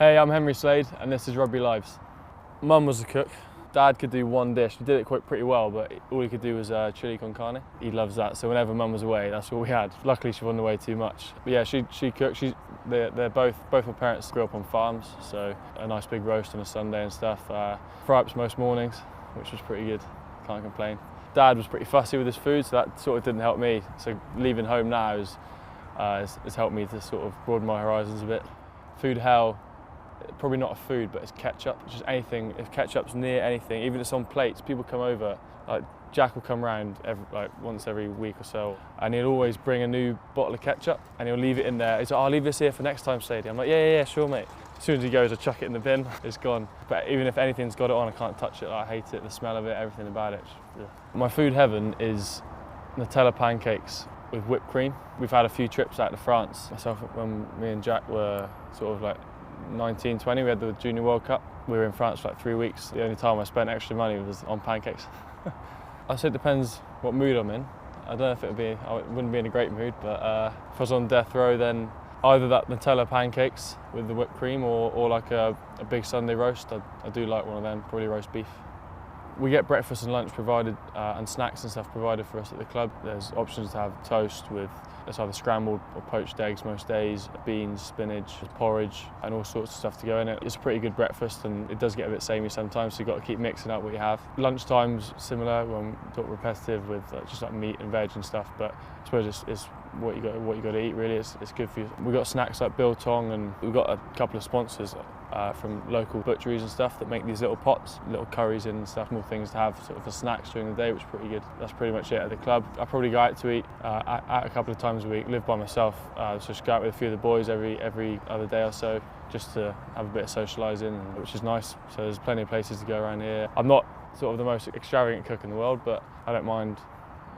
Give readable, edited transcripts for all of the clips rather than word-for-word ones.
Hey, I'm Henry Slade and this is Rugby Lives. Mum was a cook. Dad could do one dish. He did it pretty well, but all he could do was chili con carne. He loves that, so whenever Mum was away, that's what we had. Luckily, she wasn't away too much. But yeah, she cooked. They're both my parents grew up on farms, so a nice big roast on a Sunday and stuff. Fry-ups most mornings, which was pretty good. Can't complain. Dad was pretty fussy with his food, so that sort of didn't help me. So leaving home now has helped me to sort of broaden my horizons a bit. Food hell. Probably not a food, but it's ketchup. Just anything. If ketchup's near anything, even if it's on plates, people come over. Like Jack will come round once every week or so, and he'll always bring a new bottle of ketchup, and he'll leave it in there. He's like, "I'll leave this here for next time, Sadie." I'm like, "Yeah, sure, mate." As soon as he goes, I chuck it in the bin. It's gone. But even if anything's got it on, I can't touch it. I hate it. The smell of it, everything about it. Yeah. My food heaven is Nutella pancakes with whipped cream. We've had a few trips out to France. Myself, when me and Jack were sort of like 19, 20, we had the Junior World Cup. We were in France for like 3 weeks. The only time I spent extra money was on pancakes. I say it depends what mood I'm in. I don't know if I wouldn't be in a great mood, but if I was on death row, then either that Nutella pancakes with the whipped cream or like a big Sunday roast. I do like one of them, probably roast beef. We get breakfast and lunch provided and snacks and stuff provided for us at the club. There's options to have toast with it's either scrambled or poached eggs most days, beans, spinach, porridge and all sorts of stuff to go in it. It's a pretty good breakfast and it does get a bit samey sometimes, so you've got to keep mixing up what you have. Lunchtime's similar, when sort of repetitive with just like meat and veg and stuff, but I suppose it's what you got to eat really. It's good for you. We've got snacks like biltong and we've got a couple of sponsors from local butcheries and stuff that make these little pots, little curries and stuff, small things to have sort of for snacks during the day, which is pretty good. That's pretty much it at the club. I probably go out to eat out a couple of times a week, live by myself, so just go out with a few of the boys every other day or so, just to have a bit of socialising, which is nice. So there's plenty of places to go around here. I'm not sort of the most extravagant cook in the world, but I don't mind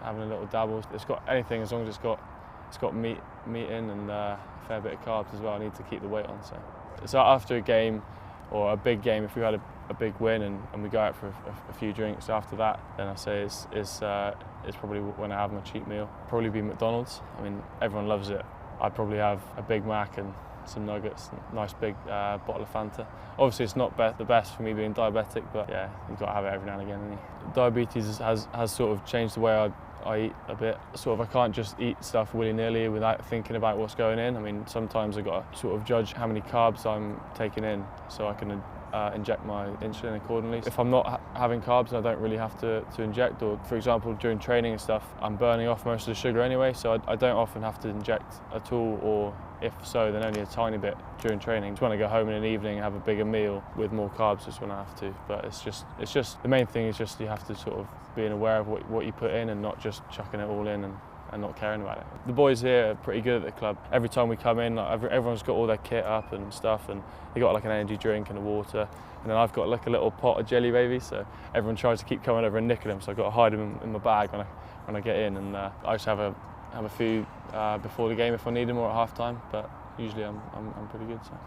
having a little dabble. It's got anything as long as it's got meat in and a fair bit of carbs as well. I need to keep the weight on. So after a game or a big game, if we had a big win and we go out for a few drinks after that, then I say it's probably when I have my cheat meal. Probably be McDonald's. I mean, everyone loves it. I'd probably have a Big Mac and some nuggets, a nice big bottle of Fanta. Obviously it's not the best for me being diabetic, but yeah, you've got to have it every now and again. Diabetes has sort of changed the way I eat a bit. Sort of I can't just eat stuff willy-nilly without thinking about what's going in. I mean, sometimes I've got to sort of judge how many carbs I'm taking in so I can inject my insulin accordingly. If I'm not having carbs, I don't really have to inject, or for example during training and stuff, I'm burning off most of the sugar anyway, so I don't often have to inject at all, or if so, then only a tiny bit during training. Just when I go home in an evening and have a bigger meal with more carbs is when I have to. But it's just the main thing is just you have to sort of being aware of what you put in and not just chucking it all in and not caring about it. The boys here are pretty good at the club. Every time we come in, like, everyone's got all their kit up and stuff, and they got like an energy drink and a water, and then I've got like a little pot of jelly babies, so everyone tries to keep coming over and nicking them, so I've got to hide them in my bag when I get in, and I just have a few before the game if I need them, or at half time, but usually I'm pretty good. So.